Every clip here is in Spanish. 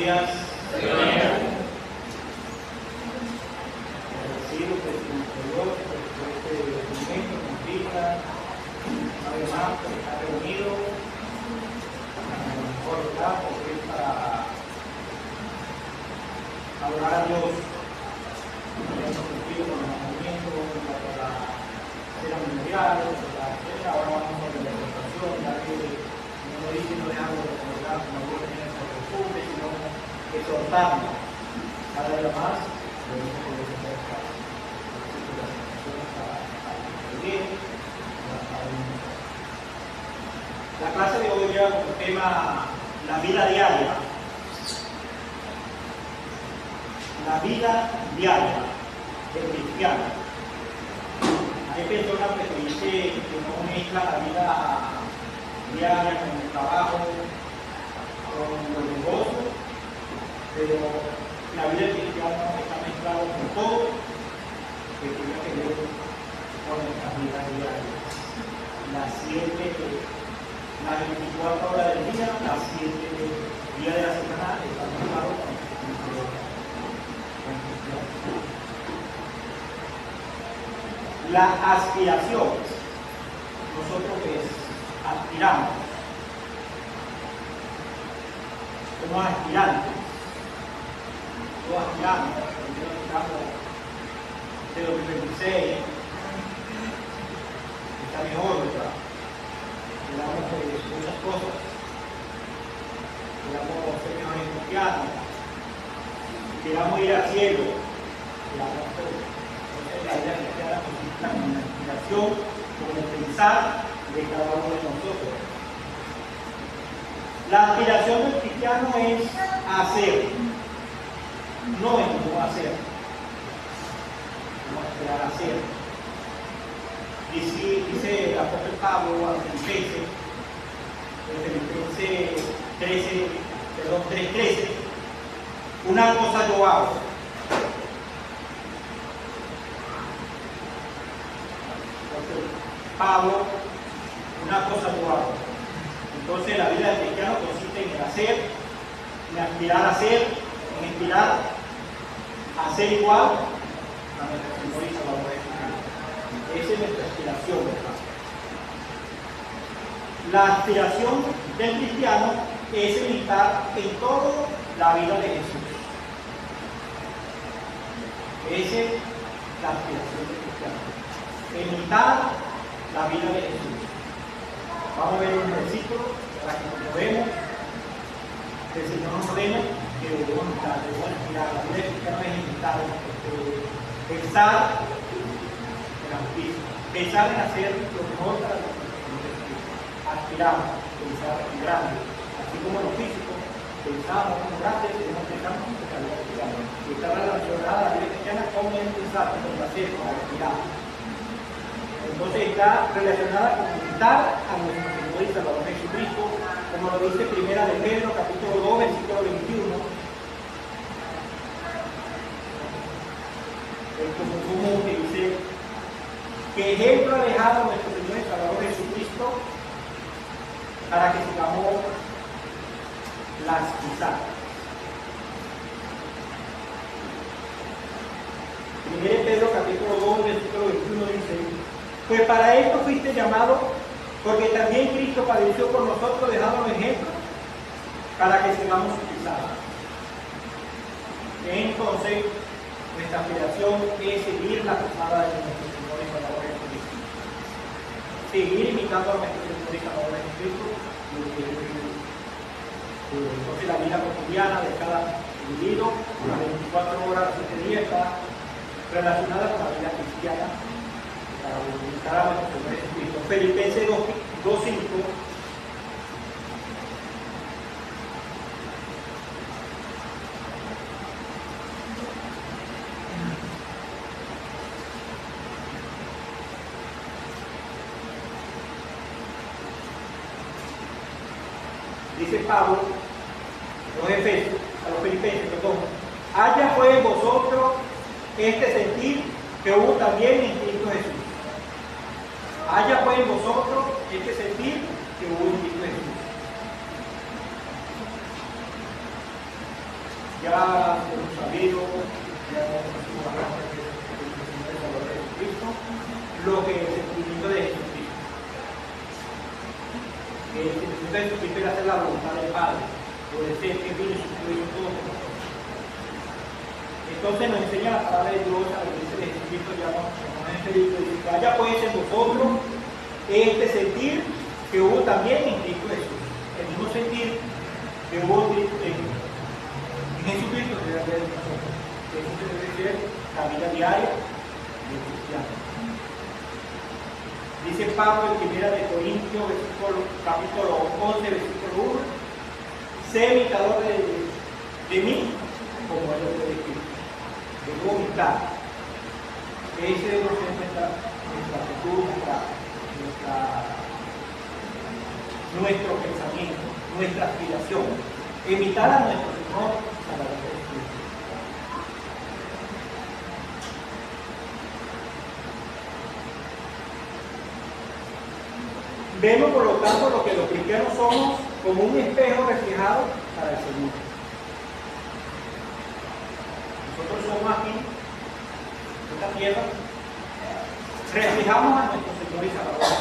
días. Agradecido que su Dios por este momento con vida, además por estar reunido, por orar, porque es para adorar a Dios. Hemos cumplido con los movimientos, para la cena memorial, ahora vamos a la presentación, ya que no dice no dejamos de recordar como Dios tiene esa costumbre, sino exhortarnos cada día más. La clase de hoy lleva como tema la vida diaria. La vida diaria del cristiano. Hay personas que dicen que no mezcla la vida diaria con el trabajo, con los negocios, pero la vida del cristiano está mezclada con todo que tiene que ver con nuestras vidas diarias. Las 24 horas del día, las 7 días de la semana están mezclados con el cristiano. Las aspiraciones. Nosotros aspiramos. Somos aspirantes. Todos aspiramos. Primero aspiramos de 2026. Está mejor, ¿verdad? Esperamos muchas cosas. Esperamos ser mejores cristianos. Esperamos ir al cielo. Esperamos todo. La vida cristiana consiste en la inspiración, con el pensar de cada uno de nosotros. La aspiración del cristiano es hacer, no es no hacer. Vamos a esperar a hacer. Dice el apóstol Pablo a los Filipenses, 3:13, una cosa yo hago. Pablo, una cosa yo hago. Entonces la vida del cristiano consiste en el hacer, en aspirar a ser, en inspirar a ser igual a nuestro Señor y Salvador Jesucristo. Esa es nuestra aspiración, ¿verdad? La aspiración del cristiano es imitar en todo la vida de Jesús. Esa es la aspiración del cristiano. Imitar la vida de Jesús. Vamos a ver un versículo para que nos vemos, que el Señor nos ordena que debemos imitar, debemos aspirar. La vida del cristiano es imitar, pensar en la justicia, pensar en hacer lo mejor para los que aspiramos, pensar en grande, así como en lo físico, pensamos en grande, tenemos que pensar en la vida cristiana. Y está relacionada a la vida cristiana con el pensar, con el hacer, con el aspirar. Entonces está relacionada con imitar a nuestro Señor y Salvador Jesucristo, como lo dice Primera de Pedro, capítulo 2, versículo 21. El común que dice: ¿qué ejemplo ha dejado nuestro Señor y Salvador Jesucristo para que sigamos las pisadas? Primera de Pedro, capítulo 2, versículo 21 dice: pues para esto fuiste llamado, porque también Cristo padeció por nosotros, dejándonos ejemplo, para que sigamos sus pisadas. Entonces, nuestra aspiración es seguir la pisada de nuestro Señor y Salvador Jesucristo. Seguir imitando a nuestro Señor y Salvador Jesucristo. Entonces, la vida cotidiana de cada individuo, las 24 horas de 7 días, está relacionada con la vida cristiana. Para buscar a nuestro Señor Jesucristo. Filipenses 2:5. Dice Pablo, los Efesios, a los Filipenses, perdón: haya pues en vosotros este sentir que hubo también en Cristo Jesús. Haya pues en vosotros este sentir que hubo en Cristo Jesús. Ya hemos sabido, ya hemos conocido bastante del Señor y Salvador de Jesucristo, lo que es el sentimiento de Jesucristo. El sentimiento de Jesucristo era hacer la voluntad del Padre, obedecer que vino y sustituyó todo por nosotros. Entonces nos enseña la palabra de Dios a la iglesia de Jesucristo, ya nos en este libro, dice, haya pues en vosotros este sentir que hubo también en Cristo Jesús. El mismo sentir que hubo en Jesucristo debe haber en nosotros. Eso debe ser la vida diaria del cristiano. Dice Pablo en 1 Corintios, capítulo 11, versículo 1, sé imitador de mí como el hombre de Cristo. Debo imitar. Ese debe ser nuestra actitud, nuestro pensamiento, nuestra aspiración. Imitar a nuestro Señor Salvador Jesucristo. Vemos por lo tanto lo que los cristianos somos como un espejo reflejado para el Señor. Nosotros somos aquí, en esta tierra, reflejamos a nuestro Señor y Salvador.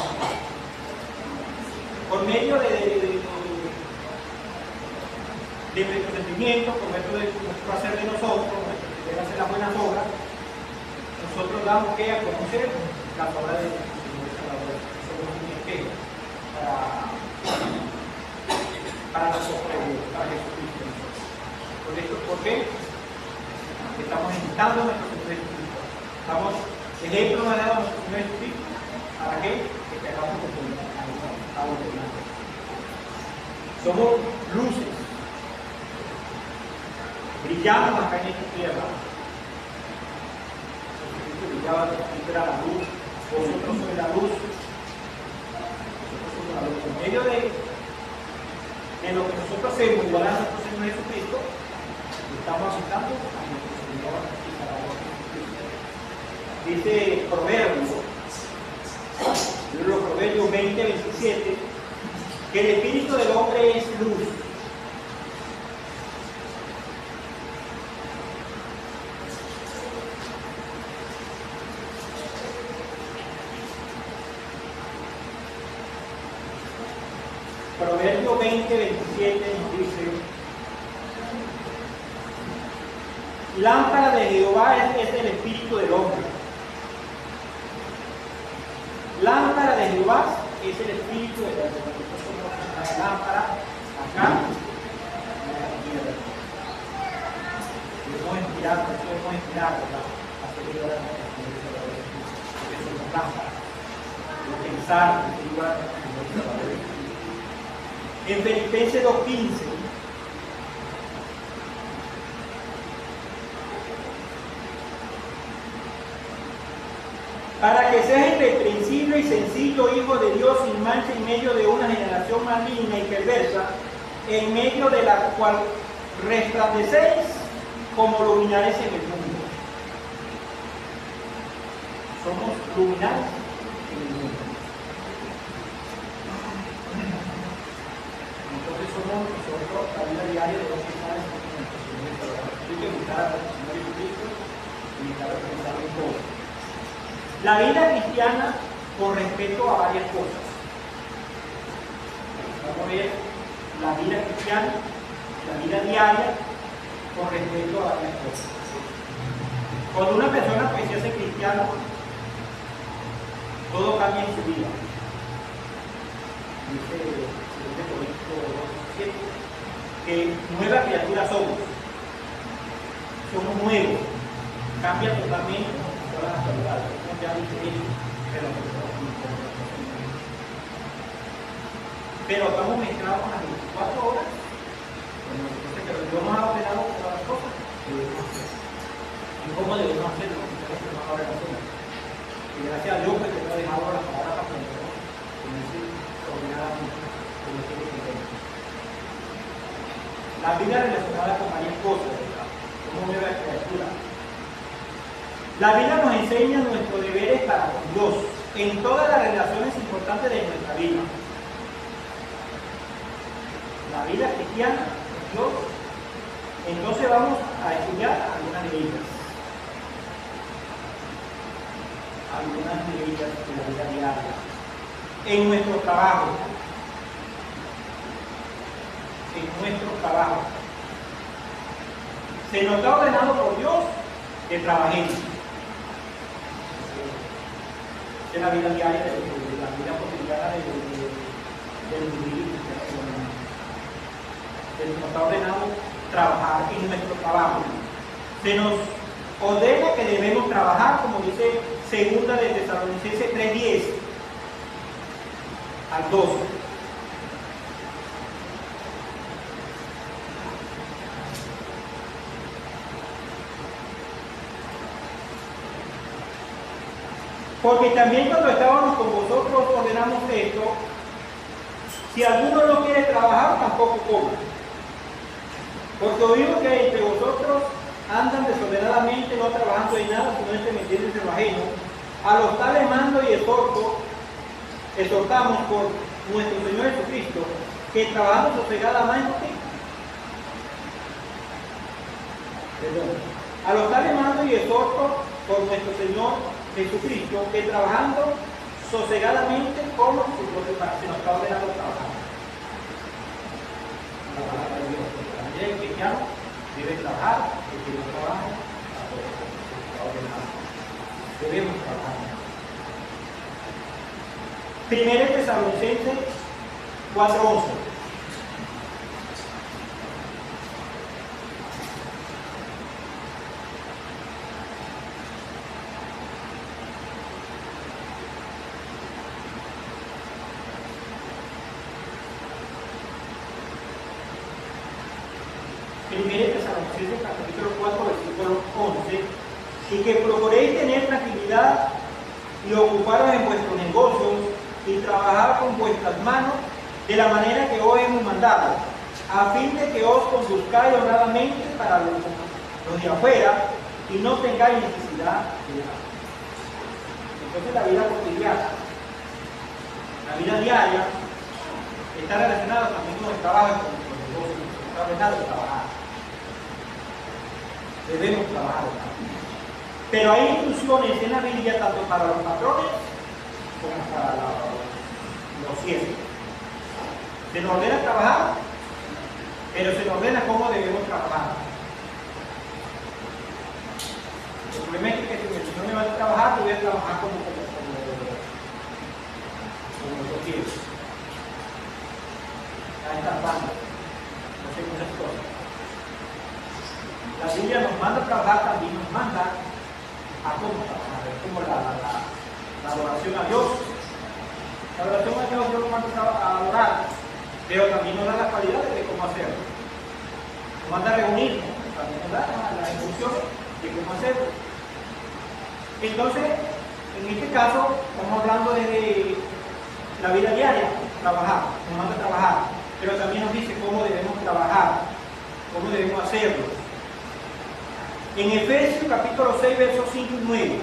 Por medio de nuestro sentimiento, por medio de nuestro hacer de nosotros, nuestro querer hacer las buenas obras, nosotros damos que a conocer la obra de nuestro Señor y Salvador. Somos un espejo para nosotros, para Jesucristo. ¿Por qué? Estamos imitando a nuestro Señor Jesucristo. Estamos, ejemplo nos ha dado nuestro Señor Jesucristo. ¿Para qué? Que hagamos a los demás. Somos luces. Brillamos acá en esta tierra. Jesucristo brillaba, Jesucristo era la luz. Vosotros sois la luz. En medio de lo que nosotros hacemos, igual a nuestro Señor Jesucristo, estamos aceptando a nuestro Señor y Salvador Jesucristo. Dice Proverbios, libro Proverbios 20, 27, que el espíritu del hombre es luz. Proverbios 20, 27 nos dice: lámpara de Jehová es el espíritu del hombre. Lámpara de Jehová es el espíritu del hombre. Nosotros somos una lámpara acá y aquí. Debemos inspirar, ¿verdad? A seguir a porque somos lámparas. De pensar, de seguir a en Filipenses 2:15, para que seas irreprensible y sencillo hijo de Dios sin mancha en medio de una generación maligna y perversa, en medio de la cual resplandecéis como luminares en el mundo. Somos luminares en el mundo. Somos nosotros la vida diaria de los que están en nuestro Señor. Hay que imitar al Señor Jesucristo y imitar al pensar en todo. La vida cristiana con respecto a varias cosas. Vamos a ver la vida cristiana, la vida diaria con respecto a varias cosas. Cuando una persona pues se hace cristiana, todo cambia en su vida. Dice que nueva criatura somos nuevos, cambia totalmente todas las cualidades, somos ya diferentes de lo que pero estamos mezclados a las 24 horas, pero Dios nos ha ordenado todas las cosas que debemos hacer y cómo debemos hacerlo, que nos ha ordenado. Y gracias a Dios que te ha dejado la palabra para que nos ordenadamente. La vida relacionada con varias cosas, como nueva criatura. La vida nos enseña nuestros deberes para con Dios en todas las relaciones importantes de nuestra vida. La vida cristiana con Dios Entonces vamos a estudiar algunas de ellas. Algunas de ellas de la vida diaria. En nuestro trabajo. En nuestro trabajo. Se nos ha ordenado por Dios que trabajemos. De la vida diaria, de la vida cotidiana del vivir. Se nos está ordenado trabajar en nuestro trabajo. Se nos ordena que debemos trabajar, como dice 2 de Tesalonicenses 3:10 al 12. Porque también cuando estábamos con vosotros ordenamos esto: si alguno no quiere trabajar, tampoco coma. Porque oímos que entre vosotros andan desordenadamente, no trabajando en nada, sino metiéndose en lo ajeno. A los tales mando y exhortamos por nuestro Señor Jesucristo, que trabajando sosegadamente, a los tales mando y exhorto por nuestro Señor Jesucristo, que trabajando sosegadamente como su propio Padre. Se nos está ordenando trabajar. La palabra de Dios. También el cristiano debe trabajar, el que no trabaja, está ordenado. Debemos trabajar. 1 Tesalonicenses 4:11. Capítulo 4, versículo 11, y que procuréis tener tranquilidad y ocuparos en vuestros negocios y trabajar con vuestras manos de la manera que os hemos mandado, a fin de que os conduzcáis honradamente para los de afuera y no tengáis necesidad de nada. Entonces la vida cotidiana, la vida diaria, está relacionada también con el trabajo y con los negocios. Está ordenado trabajar. Debemos trabajar. Pero hay instrucciones en la Biblia tanto para los patrones como para los siervos. Se nos ordena trabajar, pero se nos ordena cómo debemos trabajar. El problema es que si no me vas a trabajar, yo voy a trabajar como yo quiero. A estas bandas, no sé muchas cosas. La Biblia nos manda a trabajar, también nos manda a cómo trabajar. Es como la adoración a Dios. La adoración a Dios lo manda a adorar, pero también nos da las cualidades de cómo hacerlo. Nos manda a reunirnos, también nos da las instrucciones de cómo hacerlo. Entonces, en este caso, estamos hablando de la vida diaria, trabajar, nos manda a trabajar, pero también nos dice cómo debemos trabajar, cómo debemos hacerlo. En Efesios capítulo 6, versos 5 y 9.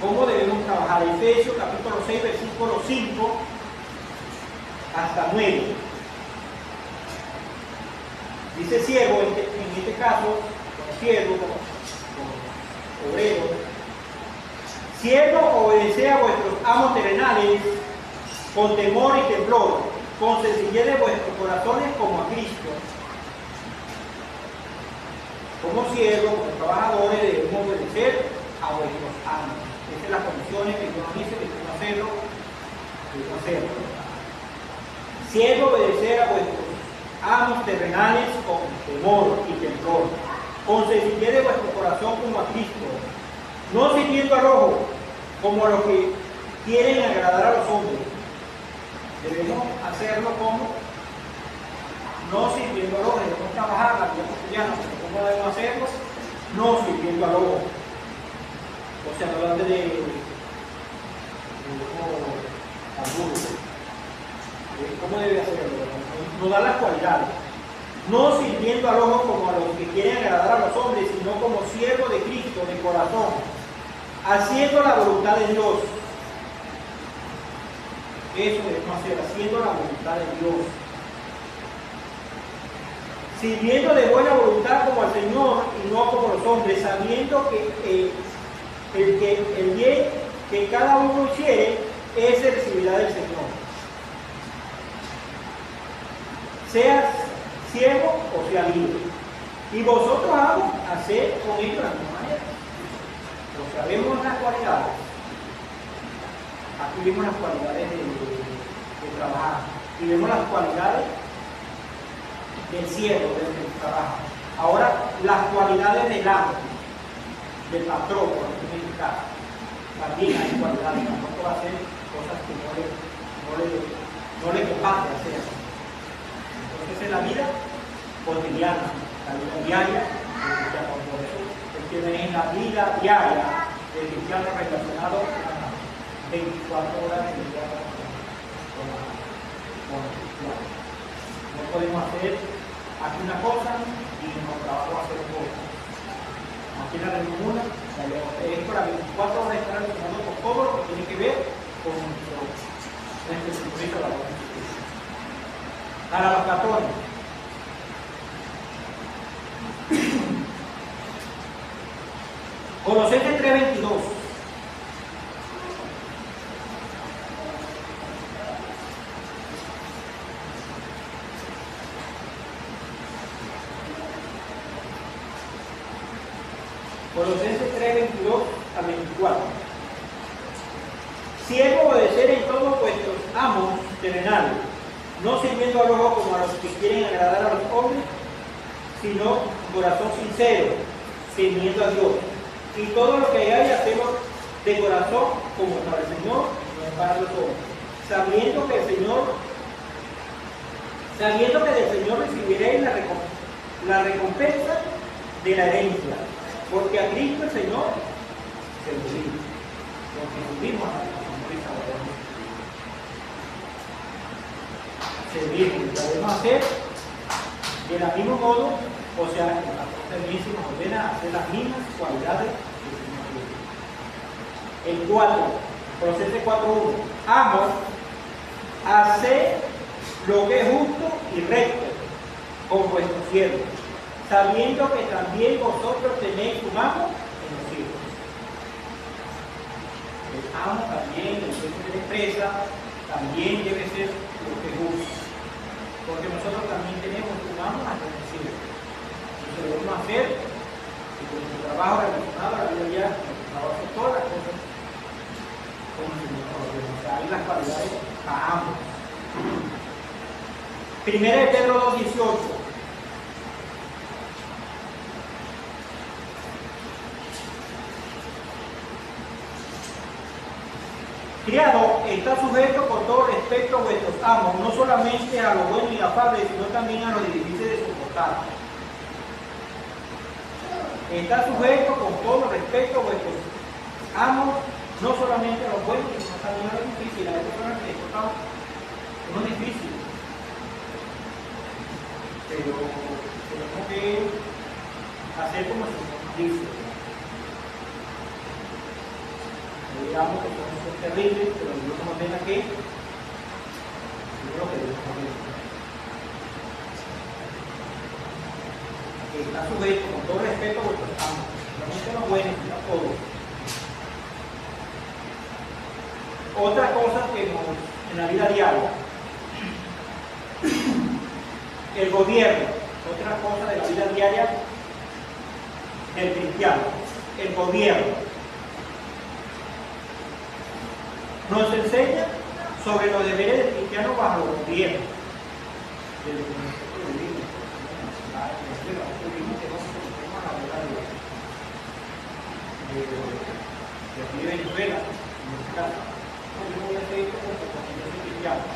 ¿Cómo debemos trabajar? Efesios capítulo 6, versículo 5 hasta 9. Dice siervo, en este caso, como siervo, como obrero. Siervo, obedeced a vuestros amos terrenales con temor y temblor, con sencillez de vuestros corazones como a Cristo. Como siervos, como trabajadores, debemos obedecer a vuestros amos. Esas son las condiciones que Dios nos dice que debemos hacerlo. Siervo, obedecer a vuestros amos terrenales con temor y temblor, con sencillez de vuestro corazón como a Cristo. No sirviendo al ojo, como los que quieren agradar a los hombres. Debemos hacerlo como no sirviendo al ojo, debemos trabajar la vida cotidiana, pero ¿cómo debemos hacerlo? No sirviendo al ojo. O sea, no hablando de ¿cómo debe hacerlo? No dar las cualidades. no sirviendo al ojo como a los que quieren agradar a los hombres, sino como siervo de Cristo de corazón, haciendo la voluntad de Dios. Eso debemos hacer, haciendo la voluntad de Dios. Sirviendo de buena voluntad como al Señor y no como los hombres, sabiendo que el bien que cada uno hiciere, ese recibirá del Señor. Seas siervo o sea libre. Y vosotros, amos, haced con ellos la misma manera. Pues sabemos las cualidades. Aquí vimos las cualidades de trabajar. Y vemos las cualidades del siervo, del que trabaja. Ahora, las cualidades del amo, del patrón, por ejemplo, también hay cualidades. Tampoco va a hacer cosas que no le comparte hacer. Entonces, en la vida cotidiana, la vida diaria del cristiano. Por eso es que en la vida diaria del cristiano relacionado a 24 horas del día con el cristiano. No podemos hacer aquí una cosa y en nuestro trabajo hacer otra. Aquí la reunión es para 24 horas estar relacionado con todo lo que tiene que ver con nuestro Jesucristo, la voz de Jesucristo. Para los católicos. Colosenses 3:22. Colosenses 3:22 a 24. Siervo, obedecer en todo vuestros amos terrenales, no sirviendo al ojo como a los que quieren agradar a los hombres, sino corazón sincero, temiendo a Dios. Y todo lo que hagáis, hacemos de corazón como para el Señor, no para los hombres, sabiendo que del Señor recibiréis la recompensa de la herencia, porque a Cristo el Señor servimos, porque servimos a la servimos, lo debemos hacer de la mismo modo, o sea, el patrón también se nos ordena hacer las mismas cualidades que el Señor. El 4, Colosenses 4:1. Amos, hacer lo que es justo y recto con vuestros siervos, sabiendo que también vosotros tenéis un amo en los cielos. El amo también, el jefe de la empresa, también debe ser lo que es justo, porque nosotros también tenemos un amo en el cielo. Entonces debemos hacer y con nuestro trabajo relacionado a la vida diaria, trabajo hacer todas las cosas como el Señor nos ordena. O sea, hay las cualidades a ambos. Primera de Pedro 2:18. Criado, está sujeto con todo respeto a vuestros amos, no solamente a lo bueno y afable, sino también a lo difícil de soportar. Está sujeto con todo respeto a vuestros amos, no solamente a lo bueno, sino también a lo difícil. Hay personas que esto no es difícil, pero tenemos que hacer como el Señor dice. Digamos que son terribles, pero Dios nos ordena que lo que Dios nos ordena. Que está sujeto con todo respeto a vuestros amos, no solamente los buenos, sino a todos. Otra cosa que en la vida diaria, el gobierno, otra cosa de la vida diaria del cristiano, el gobierno. Nos enseña sobre los deberes del cristiano bajo el gobierno. De Venezuela, en este caso. Yo voy a hacer esto porque yo soy cristiano.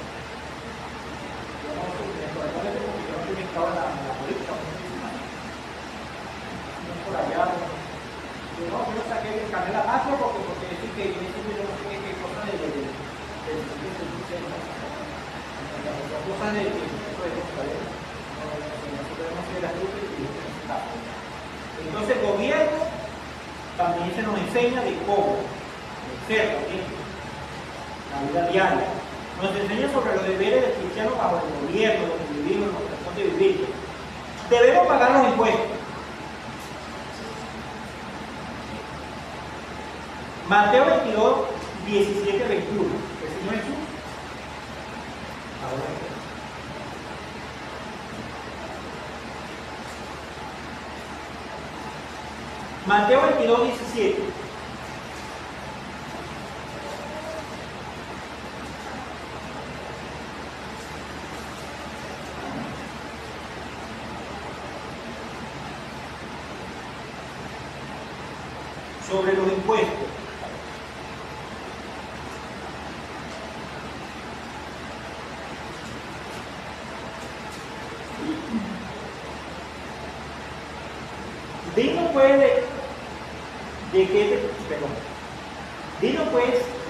Yo no soy porque yo no soy mezclado en la política, no por allá. Yo no saqué el carnet la patria porque decir que yo no sé qué cosa de cosas de podemos ser las luces y en ese caso. Entonces, el gobierno también se nos enseña de cómo ser también la vida diaria. Nos enseña sobre los deberes del cristiano bajo el gobierno, donde vivimos, nuestra razón de vivir. Debemos pagar los impuestos. Mateo 22, 17, 21. El Señor Jesús. Ahora Mateo 22, 17. Sobre los impuestos. Dinos pues Dinos pues,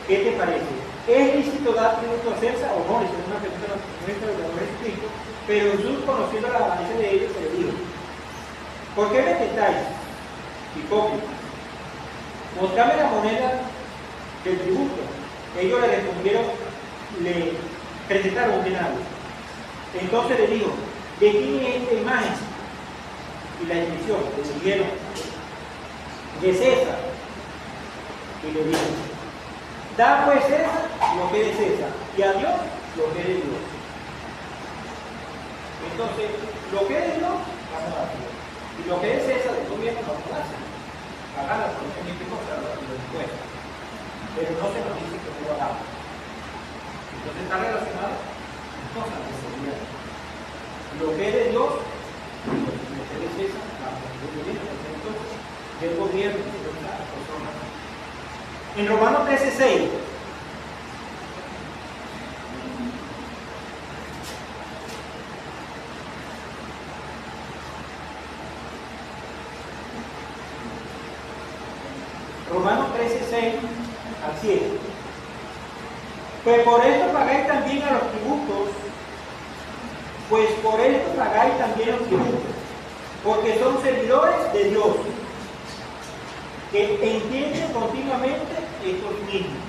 ¿qué te parece? ¿Es lícito dar tributo a César o no? Es una pregunta nuestra de los Jesucristo, pero Jesús, conociendo la avaricia de ellos, se le dijo: ¿por qué me tentáis, hipócritas? Mostrame la moneda del tributo. Ellos le respondieron, le presentaron un denario. Entonces le dijo: ¿de quién es esta imagen? Y la inscripción, le dijeron: de César. Y le dijo: da pues César lo que es de César, y a Dios lo que es de Dios. Entonces, lo que es de Dios, vamos a hacer. Y lo que es de César, del gobierno, vamos a hacer. Pagar las cosas que cosas, los impuestos. Pero no se nos dice que no lo hagamos. Entonces está relacionado con cosas de seguridad. Lo que es de Dios, lo que es de César, del gobierno, de las personas. En Romanos 13:6. Romanos 13:6 al 7. Pues por esto pagáis también a los tributos, porque son servidores de Dios, que entienden continuamente estos mismos.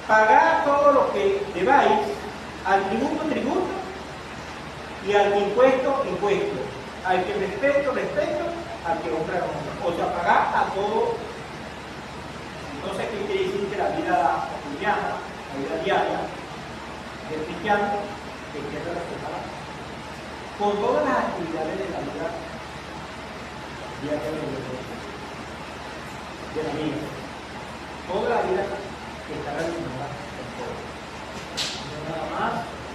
Pagad todo lo que debáis, al tributo, tributo, y al impuesto, impuesto, al que respeto, respeto, al que honra, honra. O sea, pagad a todo. Entonces, ¿qué quiere decir? Que la vida cotidiana, la vida diaria del cristiano, que quiere respetar con todas las actividades de la vida diaria de la vida. Toda la vida que está relacionada con todo. No nada más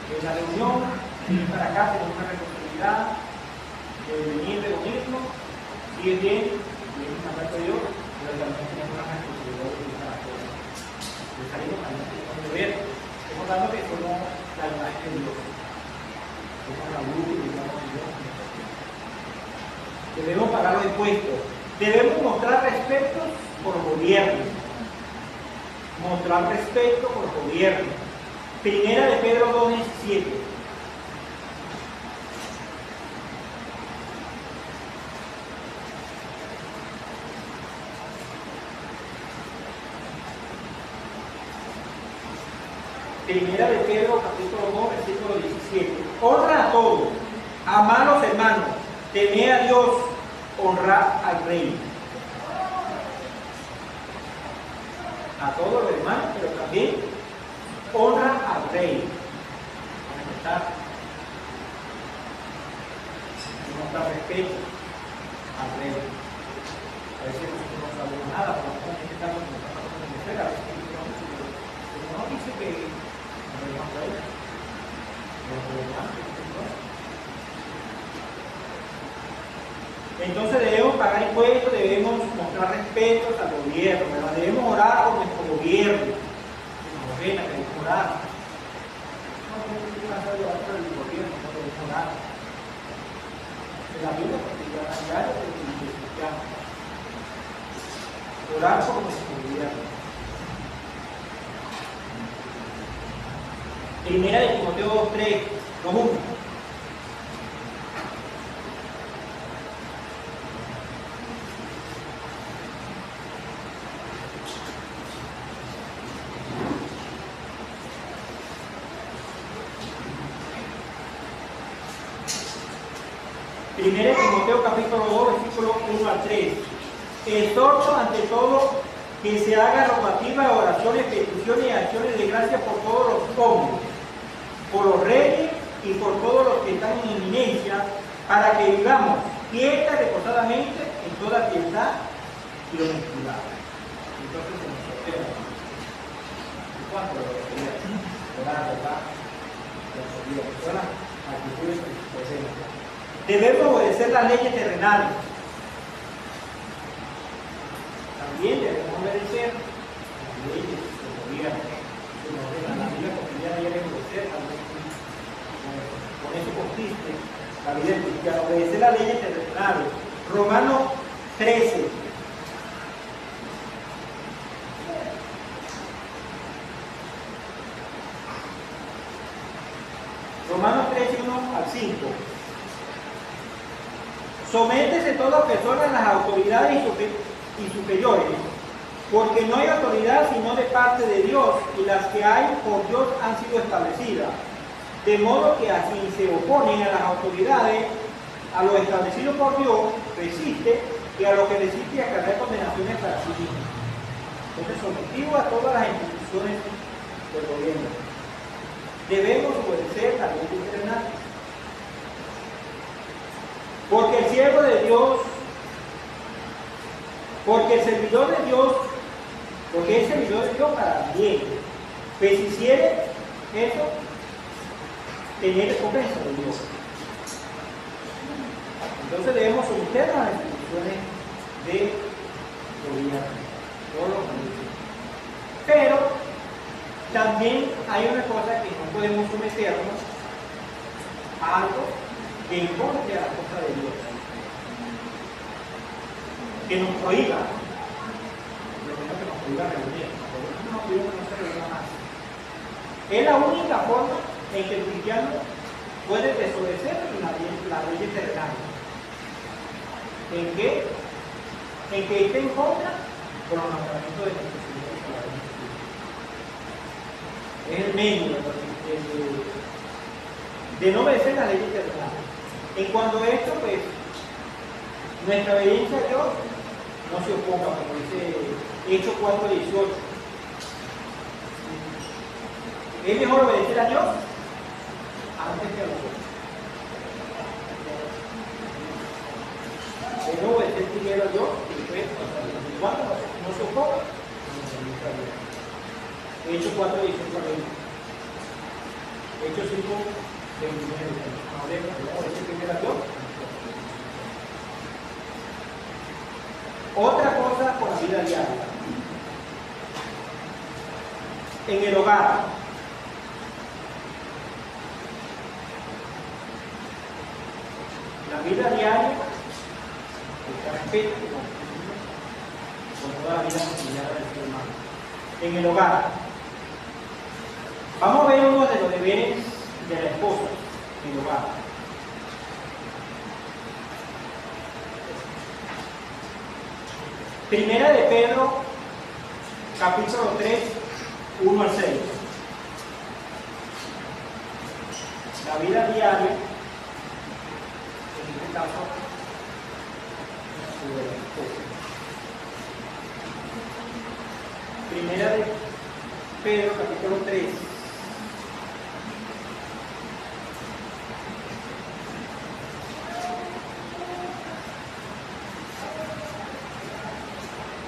que la reunión, venir para acá, tenemos una responsabilidad de venir, reunirnos, si es bien, y es un mandato de Dios, pero también tenemos una responsabilidad de venir para todos. Le salimos a nuestro deber, estamos dando que somos la imagen de Dios. Somos la luz y digamos de Dios. Debemos pagar los impuestos. Debemos mostrar respeto por gobierno. Mostrar respeto por gobierno. Primera de Pedro 2:17. Primera de Pedro, capítulo 2, versículo 17. Honra a todos, amad a los hermanos, temed a Dios, honrad al rey. A todos los hermanos, pero también honra al rey. Mostrar respeto al rey. A veces nosotros no sabemos nada, pero no necesitamos conocer, a veces no dice que entonces debemos pagar impuestos, debemos mostrar respeto al gobierno, ¿verdad? Debemos orar por nuestro gobierno. Debemos orar. No tenemos que orar por el gobierno, no debemos orar. En la vida cotidiana del cristiano. Orar por nuestro gobierno. Primera de Timoteo 2:3, 2:1. 1 Timoteo capítulo 2, versículo 1 al 3. Exhorto ante todo que se haga rogativa, oraciones, peticiones y acciones de gracia por todos los hombres, por los reyes y por todos los que están en eminencia, para que vivamos quieta y reposadamente en toda piedad y honestidad. Entonces se nos ordena. ¿Cuánto lo ordena? ¿Verdad? Actitudes presentes. Debemos obedecer las leyes terrenales. También debemos obedecer las leyes del gobierno. La vida cotidiana debe obedecer también. Con eso consiste la vida cristiana, obedecer las leyes terrenales. Romanos 13. Romanos 13, 1 al 5. Sométese toda persona a las autoridades y superiores, porque no hay autoridad sino de parte de Dios, y las que hay por Dios han sido establecidas. De modo que así se oponen a las autoridades, a lo establecido por Dios, resiste, y a lo que resiste acarrea condenaciones para sí mismo. Entonces, sometido a todas las instituciones del gobierno. Debemos obedecer la ley terrenal. Porque el siervo de Dios, porque el servidor de Dios, porque es servidor de Dios para bien. Pues si hiciere eso, tener recompensa de Dios. Entonces debemos someternos a las instituciones de gobierno, todos los países. Pero también hay una cosa que no podemos someternos a algo que importe a la cosa de Dios, que nos prohíba, lo menos que nos prohíba reunir, no nos prohíba que no se reúna más. Es la única forma en que el cristiano puede desobedecer la ley terrenal. ¿En qué? En que esté en contra con los mandamientos de nuestro Señor y Salvador Jesucristo. Es el medio de no obedecer la ley terrenal. En cuanto a esto, pues, nuestra obediencia a Dios no se oponga, como dice Hechos 4:18. ¿Es mejor obedecer a Dios antes que a los otros? Es no obedecer primero a Dios y después cuando no se oponga, Hechos 4:18 a 20. Hechos 5:29. Otra cosa con la vida diaria. En el hogar. La vida diaria, el respeto con toda la vida cotidiana del ser humano. En el hogar. Vamos a ver uno de los deberes de la esposa en el hogar. Primera de Pedro, capítulo 3, 1 al 6. La vida diaria, en este caso, de la esposa. Primera de Pedro, capítulo 3.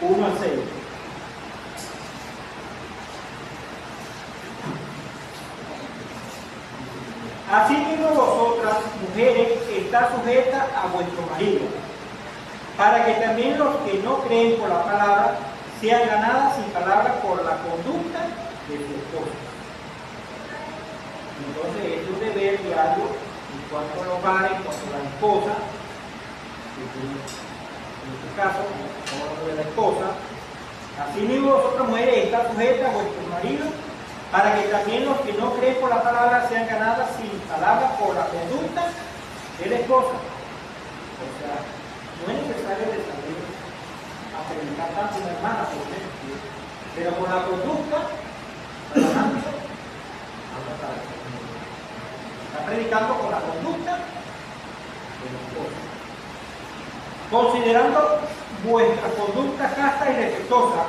Uno al 6. Asimismo vosotras, mujeres, está sujeta a vuestro marido, para que también los que no creen por la palabra sean ganadas sin palabra por la conducta de su esposo. Entonces es un deber diario en cuanto al hogar, en cuanto a la esposa, en este caso, como lo de la esposa. Asimismo vosotras mujeres está sujeta a vuestro marido, para que también los que no creen por la palabra sean ganadas sin palabra por la conducta de la esposa. O sea, no es necesario de salir a predicar tanto una hermana, por ejemplo, pero por la conducta, está predicando con la conducta de la esposa. considerando vuestra conducta casta y respetuosa,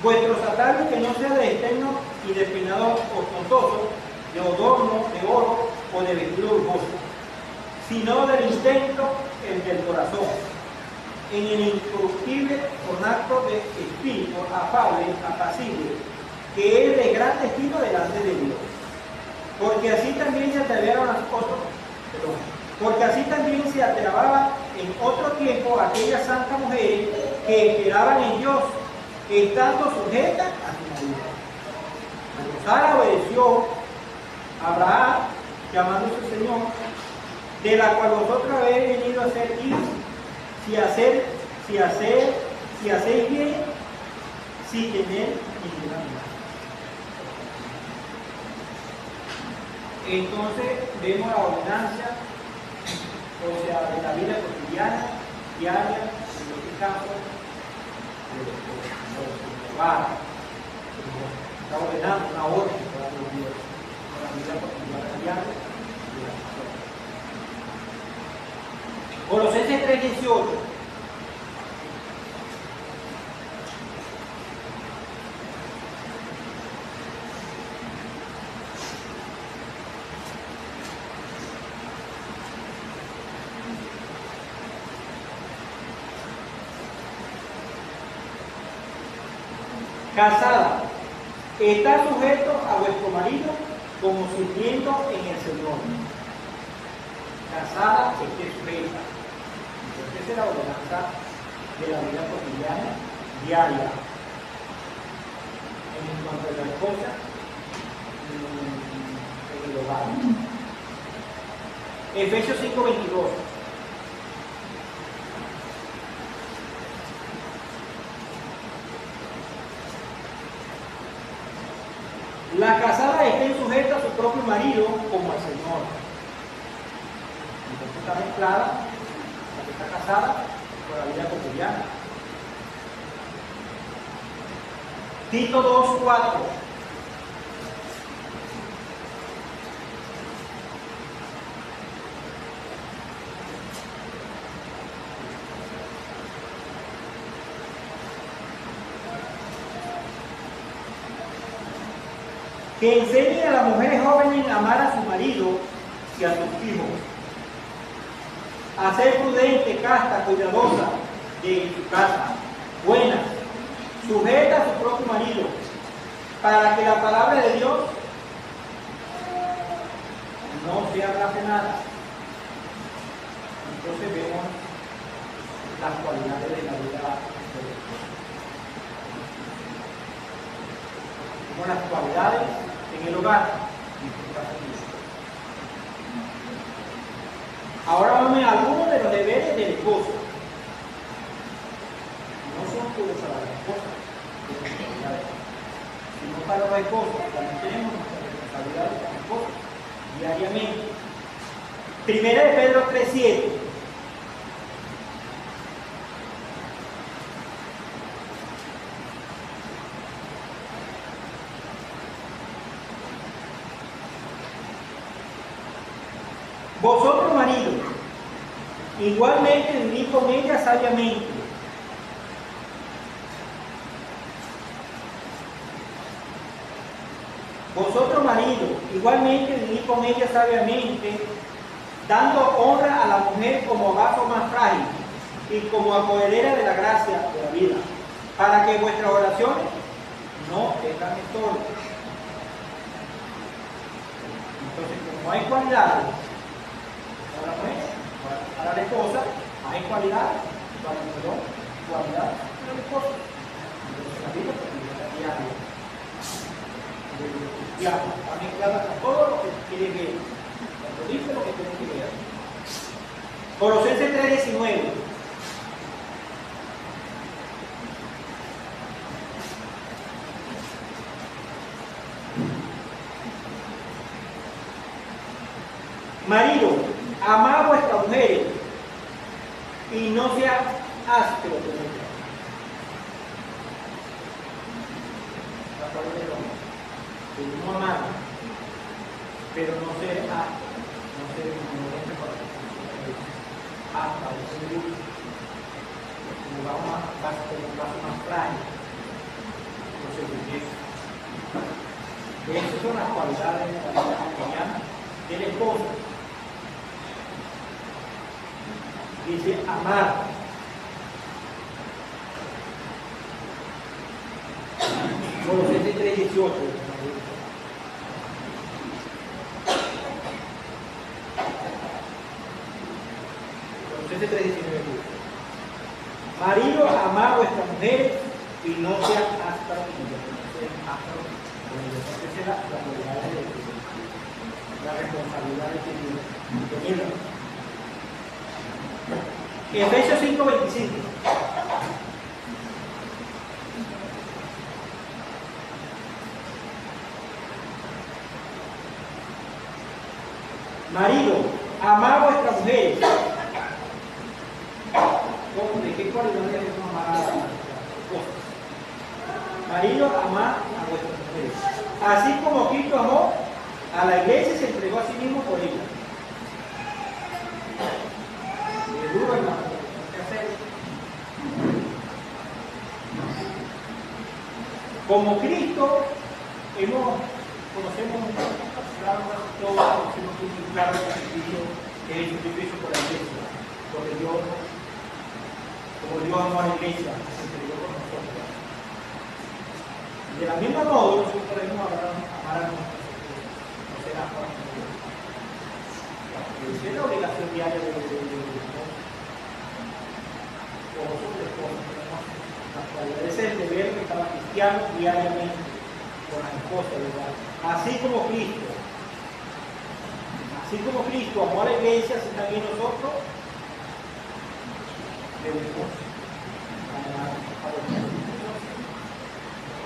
vuestros atavíos que no sea de externo y de peinado ostentoso, de adorno, de oro o de vestido lujoso, sino del intento, el del corazón, en el incorruptible ornato de espíritu afable, apacible, que es de gran destino delante de Dios. Porque así también se atreveron porque así también se atrevaban en otro tiempo aquellas santas mujeres que esperaban en Dios, estando sujetas a su marido. Sara obedeció a Abraham, llamándose Señor, de la cual vosotros habéis venido a ser hijos, si hacéis bien, sin tener ninguna duda. Entonces vemos la ordenancia, o sea, de la vida cotidiana, diaria, en este caso, de hogar. Está ordenando una orden para la vida cotidiana diaria. Colosenses 3:18. Casada, está sujeto a vuestro marido como sirviendo en el Señor. Casada, esté sujeta. Entonces es la ordenanza de la vida cotidiana, diaria. En cuanto a la esposa, en el hogar. Efesios 5:22. Las casadas estén sujetas a su propio marido como al Señor. Entonces está mezclada la que está casada con la vida cotidiana. Tito 2:4. Que enseñe a las mujeres jóvenes a amar a su marido y a sus hijos, a ser prudente, casta, cuidadosa de su casa, buena, sujeta a su propio marido, para que la palabra de Dios no sea blasfemada. Entonces vemos las cualidades de la vida como las cualidades en el hogar. Ahora vamos a algunos de los deberes del esposo. No son puros para la esposa, sino para los esposos. También tenemos nuestras responsabilidades como esposos diariamente. Primera de Pedro 3:7. Vosotros, maridos, igualmente vivid con ella sabiamente. Vosotros, maridos, igualmente vivid con ella sabiamente, dando honra a la mujer como vaso más frágil y como acoheredera de la gracia de la vida, para que vuestras oraciones no tengan estorbo. Entonces, como hay cualidades para la mujer, para la esposa, hay cualidades para el perdón, cualidades para la esposa. Entonces, la vida diaria de los cristianos está mezclada con todo lo que quiere ver. Cuando dice lo que tiene que ver. Colosenses 3:19. Marido, amad a vuestras mujeres y no sea áspero con ellas. La palabra del hombre. No amar, pero no ser áspero, no ser ignorante con ellas. hasta ese grupo. Como vamos a hacer un paso más práctico. Entonces, esas son las cualidades de la vida cristiana del esposo. Dice amar. Colosenses 3:18. Colosenses 3:19. Marido, amad a vuestras mujeres y no sean ásperos con ellas. Esa es la responsabilidad de Dios. Efesios 5:25. Marido, amad a vuestras mujeres. ¿De qué cualidades debemos amar a nuestras esposas? Marido, amad a vuestras mujeres. Así como Cristo amó a la iglesia y se entregó a sí mismo por ella. Es duro, hermano. ¿Qué hacer? Como Cristo, conocemos muy claro el sacrificio que es el sacrificio por la iglesia. Porque Dios, como Dios amó a la iglesia, se entregó por nosotros. De la misma modo, nosotros podemos amar a nuestros esposos. No será para nosotros. Esa es la obligación diaria de los esposos. O nosotros esposos tenemos la cualidad. Ese es el deber que cada cristiano diariamente con la esposa, ¿verdad? Así como Cristo. Así como Cristo amó a la iglesia, así también nosotros debemos amar a los esposos.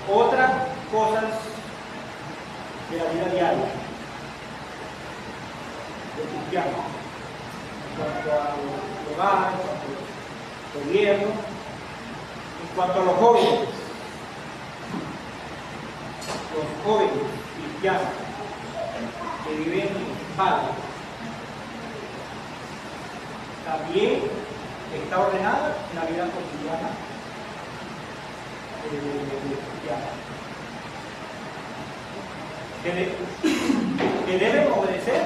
Otras cosas de la vida diaria del cristiano, en cuanto al hogar, en cuanto al gobierno, en cuanto a los jóvenes cristianos que viven en sus padres, también está ordenada en la vida cotidiana que deben obedecer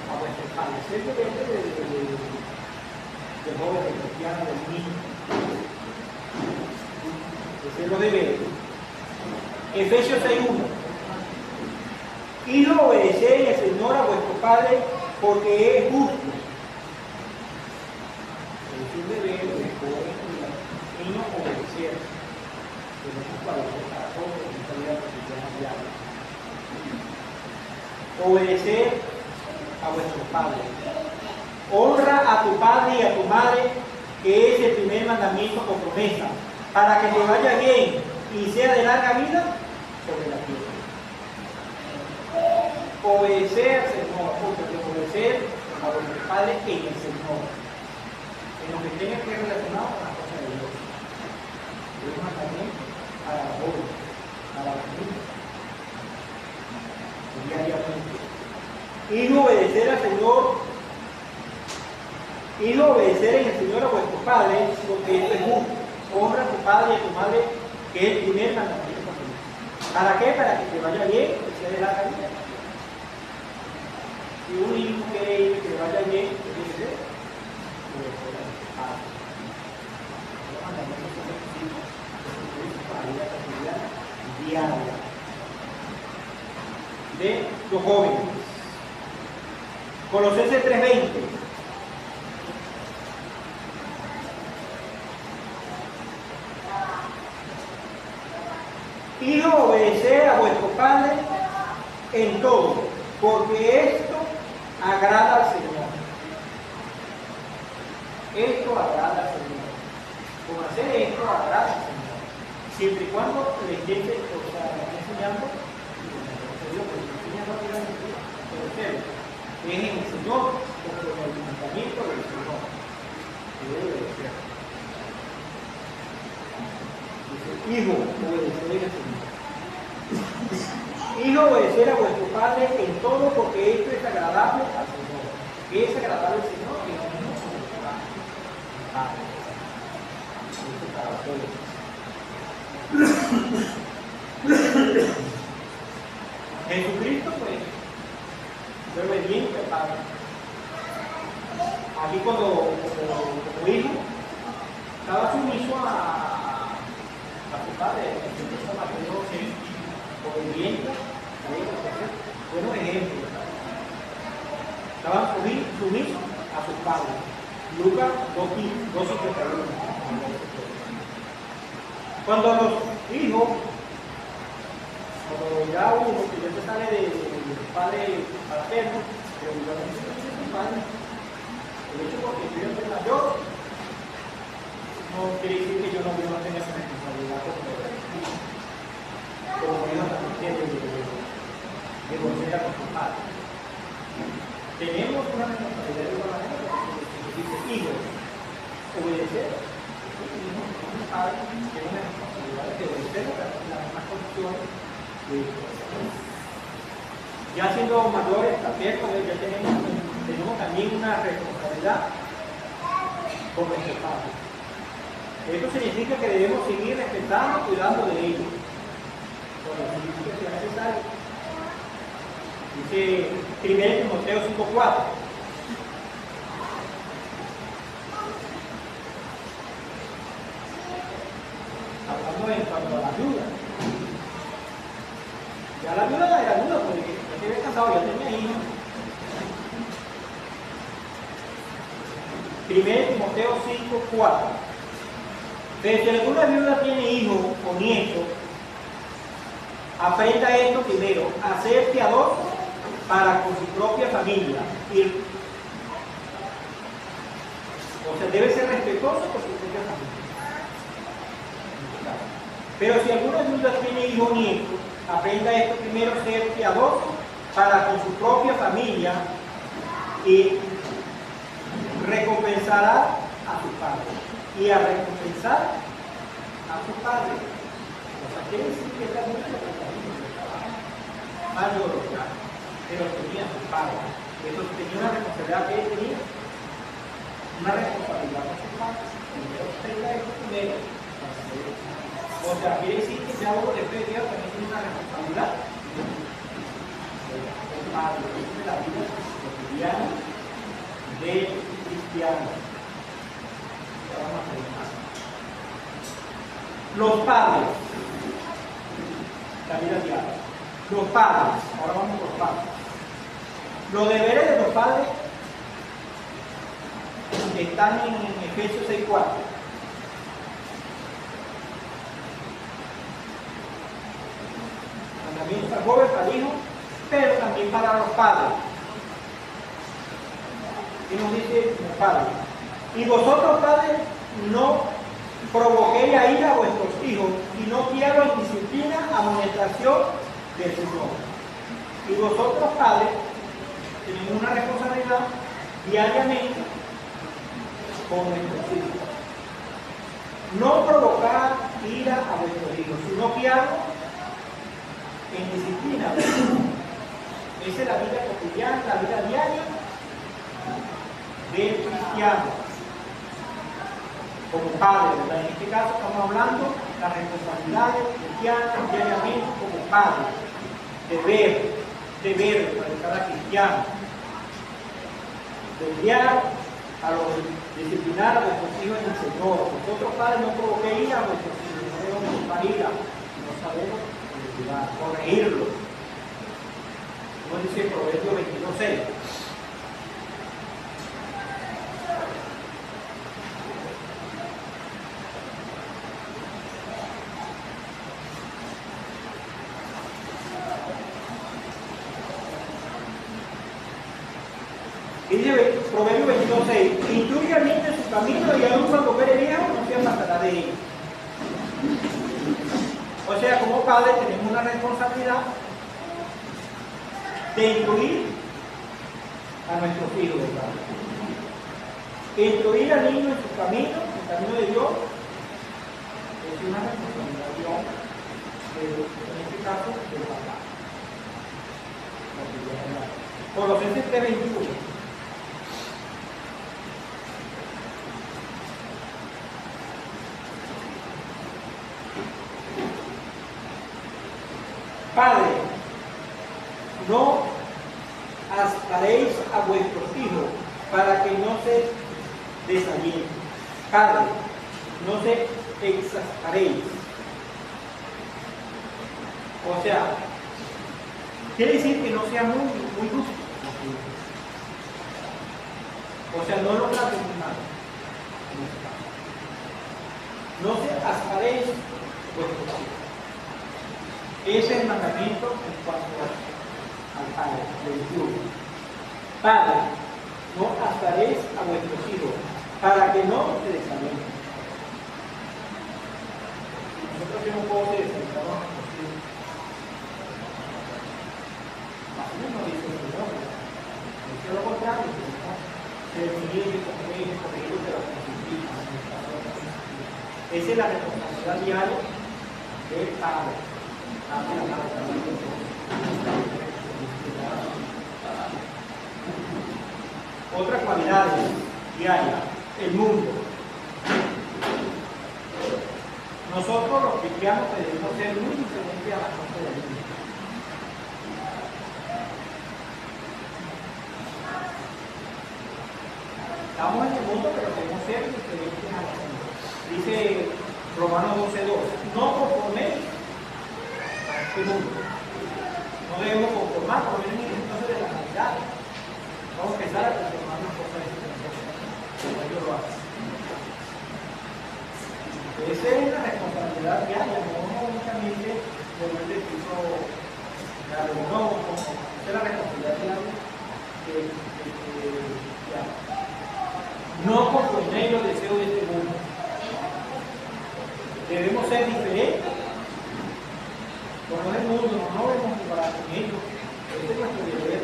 a vuestros padres. Es el deber del joven, del cristiano, del niño. Ese es lo deber. Efesios 6:1. Y no obedeced en el Señor a vuestro Padre, porque es justo. Es un deber del joven y no obedecer. Obedecer a vuestros padres. Honra a tu padre y a tu madre, que es el primer mandamiento con promesa, para que te vaya bien y sea de larga vida sobre la tierra. Obedecer al Señor, obedecer a vuestros padres en el Señor, en lo que tenga que ver relacionado con las cosas de Dios. Dios también a la joven, a la familia, diariamente. Y no obedecer al Señor, y no obedecer en el Señor a vuestros padres, porque esto es justo. Honra a tu padre y a tu madre, que es el primer mandamiento. ¿Para qué? Para que te vaya bien, que sea de larga vida. Si un hijo quiere que le vaya bien, ¿qué tiene que ser? Obedecer a los padres. Los mandamientos son exclusivos. Para la vida cotidiana diaria de los jóvenes. Colosenses 3:20. Hijos, obedeced a vuestros padres en todo, porque esto agrada al Señor. Esto agrada al Señor. Por hacer esto agrada al Señor. Siempre y cuando le esté enseñando, es en el Señor, porque el mandamiento del Señor. Debe obedecer. Hijo, obedecer al Señor. Hijo, obedecer a vuestro Padre en todo, porque esto es agradable al Señor. ¿Qué es agradable al Señor? Que no nos Padre. Eso para todos. Jesucristo, pues, fue obediente al Padre. Aquí como hijo, estaba sumiso a su padre, Jesucristo Mateo, obediente, buenos ejemplos. Estaban sumisos a sus padres. Lucas 2:51. Cuando los hijos, cuando ya uno que ya se sale del padre paterno, pero igualmente es padre, el hecho porque yo soy mayor, no quiere decir que yo no tenga esa responsabilidad como ellos también tienen de volver a nuestros padres. Tenemos una responsabilidad de una manera, porque dice hijos, obedecer. Un padre tiene una responsabilidad de obedecer las mismas condiciones de hijos. Ya siendo mayores, también ya tenemos también una responsabilidad con nuestros padres. Esto significa que debemos seguir respetando y cuidando de ellos. Por lo que sea necesario. Dice 1 Timoteo 5:4. Hablando en cuanto a la ayuda. Ya la ayuda era ayuda porque ya se había casado, ya tenía hijos. 1 Timoteo 5:4. Pero si alguna viuda tiene hijos o nietos, aprenda esto primero, a ser piadoso para con su propia familia. O sea, debe ser respetuoso con su propia familia. Pero si alguna viuda tiene hijos o nietos, aprenda esto primero, ser piadoso para con su propia familia y recompensará a sus padres. Y a recompensar a sus padres. O sea, quiere decir que esta mujer lo que está haciendo mayor, pero tenía sus padres. Eso tenía una responsabilidad que él tenía. Una responsabilidad con sus padres. Primero tenga esto primero. O sea, quiere decir que ya uno después de Dios también tiene una responsabilidad. El padre, de la vida cotidiana del cristiano. Los padres, la vida diaria. Los padres, ahora vamos por los padres. Los deberes de los padres están en Efesios 6:4. Mandamientos para jóvenes, para hijos, pero también para los padres. Y nos dice los padres. Y vosotros, padres, no provoquéis a ira a vuestros hijos, sino guiadlos en disciplina, amonestación del Señor. Y vosotros, padres, tenéis una responsabilidad diariamente con vuestros hijos. No provocar ira a vuestros hijos, sino guiarlos en disciplina. Esa es la vida cotidiana, la vida diaria del cristiano. Como padre, ¿verdad? En este caso estamos hablando de las responsabilidades cristianas diariamente como padre, deber para cada cristiano, de guiar a los, disciplinar a vuestros hijos en el Señor. Vosotros padres no provoquéis a vuestros hijos, no debemos provocar ira, no sabemos corregirlo. Como dice el Proverbio 22:6. Dice Proverbio 22:6, instruye al niño en su camino y aún cuando fuere viejo no se apartará de él. O sea, como padres tenemos una responsabilidad de instruir a nuestros hijos, ¿verdad? Instruir al niño en su camino, el camino de Dios, es una responsabilidad de Dios, en este caso, del papá. Colosenses 3:21. ascaréis a vuestros hijos para que no se desalienten. Padre, no se exasperéis. O sea, quiere decir que no sea muy dulce. O sea, no lo traten mal. No se ascaréis vuestros hijos. Ese es el mandamiento en cuanto al Padre, del Dios. Padre, no ascaréis a vuestros hijos, para que no se desalienten. Nosotros tenemos un poco de desalientamos a nuestros hijos. Así nos dice el Señor. Dice lo contrario, se define como ellos de la justicia. Esa es la responsabilidad diaria del Padre. Otras cualidades diarias, el mundo. Nosotros los cristianos debemos ser muy diferentes a la gente del mundo. Estamos en el mundo, pero debemos ser diferentes a la gente. Dice Romanos 12:2, no conforméis a este mundo. No debemos conformar, por lo menos en el entonces de la realidad. Vamos a empezar a transformar las cosas diferentes. Como ellos lo hacen. Esa es la responsabilidad diaria, no únicamente de un ejercicio claro, no, esa es la responsabilidad diaria no conforméis los deseos de este mundo. Debemos ser diferentes. Como es el mundo, no debemos comparar con ellos. Ese es nuestro deber.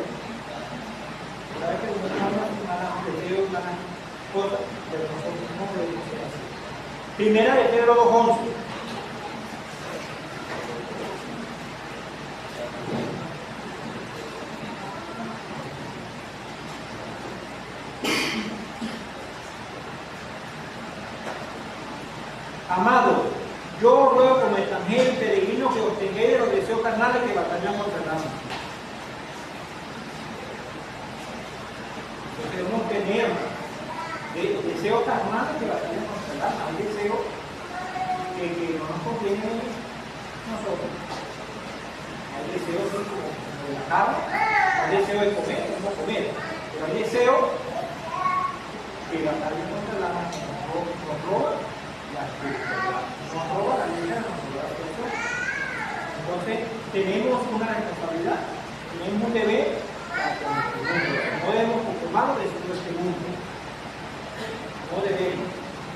Sabes que nosotros ganamos deseos, ganan cosas, pero nosotros no podemos ser así. Primera de Pedro 2:11. Amado, yo ruego como extranjero y peregrino que os tengáis de los deseos carnales que batallan contra el alma. Debemos tener deseos carnales que batallan contra el alma. Hay deseos que no nos convienen nosotros. Hay deseos como de la carne, hay deseos de comer, no comer. Pero hay deseos que batallan contra el alma, nos roban. Nos roba la vida, nos roba la persona. Entonces, tenemos una responsabilidad, tenemos un deber para con este mundo. No debemos conformarnos de este mundo. No debemos.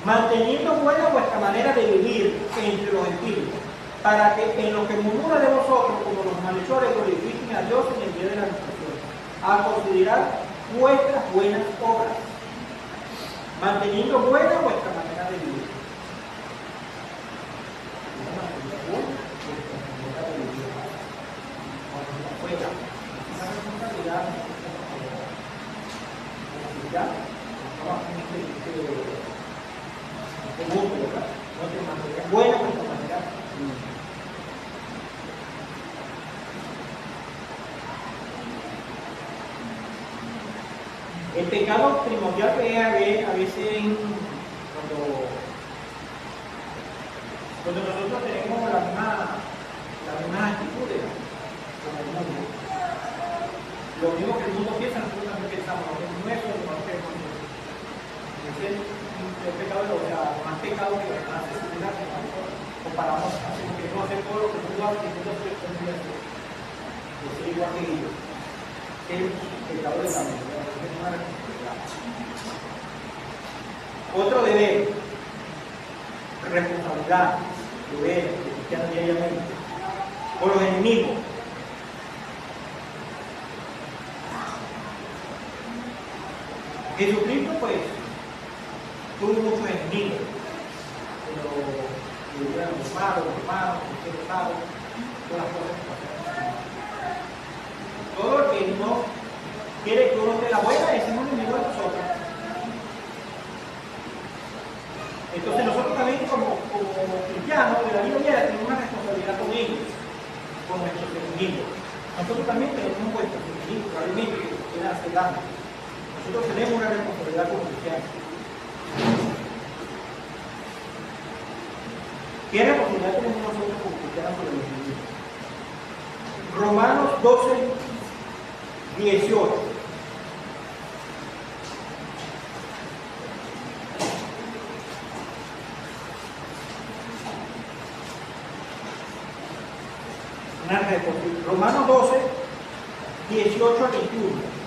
Manteniendo buena vuestra manera de vivir entre los gentiles, para que en lo que murmura de vosotros, como los malhechores, glorifiquen a Dios en el día de la visitación, a considerar vuestras buenas obras. Manteniendo buena vuestra manera de vivir. Buena vuestra manera. El pecado primordial que hay a veces cuando nosotros tenemos las mismas actitudes como el mundo. Lo mismo que el mundo piensa, nosotros también pensamos, lo mismo eso, lo más que el pecado es más pecado que la más necesidad que nosotros comparamos, que no hacer todo lo que el mundo hace, que no hacer todo lo que hace. Yo soy igual que ellos. El pecado de la mente, es una responsabilidad. Otro deber, responsabilidad, deber, que cristiano diariamente, por los enemigos. Jesucristo, pues, tuvo muchos enemigos, pero eran los malos, todas las cosas que pasaron. Todo el que no quiere que uno esté la buena, ese es un enemigo de nosotros. Entonces nosotros también como cristianos de la vida diaria tenemos una responsabilidad con ellos, con nuestros enemigos. Nosotros también tenemos nuestros enemigos, realmente, que hacer daño. Nosotros tenemos una responsabilidad como cristianos. ¿Qué responsabilidad tenemos nosotros como cristianos sobre los enemigos? Romanos 12, 18. Romanos 12, 18 a 21.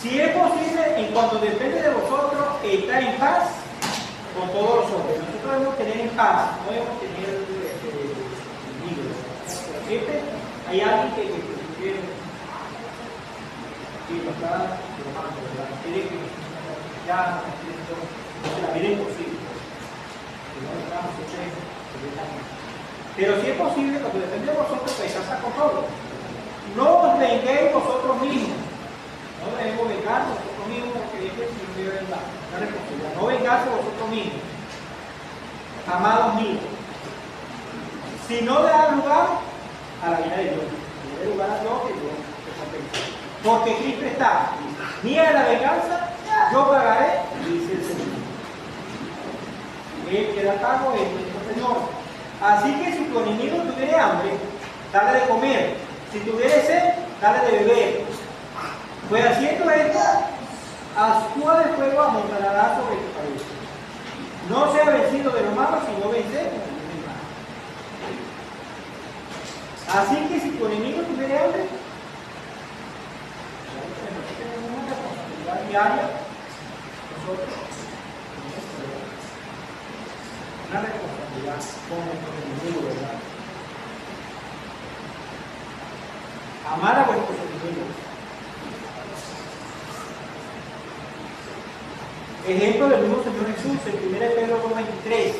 Si es posible, en cuanto depende de vosotros, estar en paz con todos los hombres. Nosotros debemos tener en paz, no debemos tener libros. Siempre hay alguien que quiere y lo está trabajando, ¿verdad? Quiere que ya la vida es imposible. Pero si es posible, cuando depende de vosotros, pues ya está con todo. No os venguéis vosotros mismos. No debemos vengar vosotros mismos porque es que el Señor vive en la responsabilidad. No vengarse vosotros mismos, amados míos, si no le da lugar a la ira de Dios. Le da lugar a Dios que Dios recompensa. Porque Cristo está, mía la venganza, yo pagaré, dice el Señor. Él queda cargo de nuestro Señor. Así que si tu enemigo tuviere hambre, dale de comer. Si tuviere sed, dale de beber. Pues haciendo esto, actúa de fuego amontonará sobre tu cabeza. No sea vencido de lo malo, sino vencer con el bien malo. Así que si tu enemigo tuviere hambre, tenemos una responsabilidad diaria. Nosotros una responsabilidad con nuestros enemigos, ¿verdad? Amar a vuestros enemigos. Ejemplo del mismo Señor Jesús en 1 Pedro 2:23.